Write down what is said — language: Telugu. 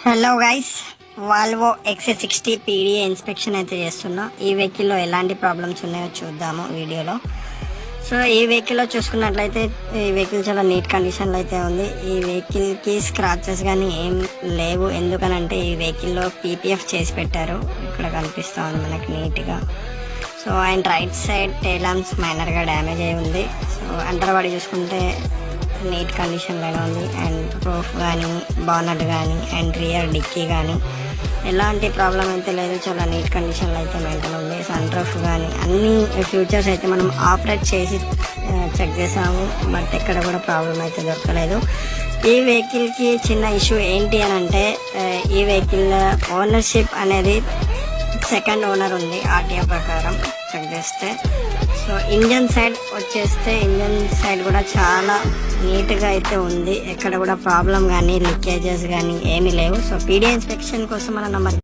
Hello guys, Volvo XC60 PDA inspection అయితే చేస్తున్నా. ఈ వెహికల్లో ఎలాంటి ప్రాబ్లమ్స్ ఉన్నాయో చూద్దాము వీడియోలో. సో ఈ వెహికల్లో చూసుకున్నట్లయితే ఈ వెహికల్ చాలా నీట్ కండిషన్లో అయితే ఉంది. ఈ వెహికల్కి స్క్రాచెస్ కానీ ఏం లేవు. ఎందుకనంటే ఈ వెహికల్లో PPF చేసి పెట్టారు. ఇక్కడ కనిపిస్తూ ఉంది మనకి నీట్గా. So and right side tail lamps మైనర్గా డ్యామేజ్ అయి ఉంది. సో అండర్ బాడీ చూసుకుంటే నీట్ కండిషన్లోనే ఉంది. అండ్ రూఫ్ కానీ బానట్ కానీ అండ్ రియర్ డిక్కీ కానీ ఎలాంటి ప్రాబ్లం అయితే లేదు. చాలా నీట్ కండిషన్లో అయితే మెయింటైన్ ఉంది. సన్ రూఫ్ కానీ అన్ని ఫ్యూచర్స్ అయితే మనం ఆపరేట్ చేసి చెక్ చేసాము, బట్ ఎక్కడ కూడా ప్రాబ్లం అయితే దొరకలేదు. ఈ వెహికల్కి చిన్న ఇష్యూ ఏంటి అని అంటే ఈ వెహికల్ ఓనర్షిప్ అనేది సెకండ్ ఓనర్ ఉంది RTO ప్రకారం చెక్ చేస్తే. సో ఇంజన్ సైడ్ వచ్చేస్తే ఇంజన్ సైడ్ కూడా చాలా నీట్గా అయితే ఉంది. ఎక్కడ కూడా ప్రాబ్లం కానీ లీకేజెస్ కానీ ఏమీ లేవు. సో PDA ఇన్స్పెక్షన్ కోసం మన నంబర్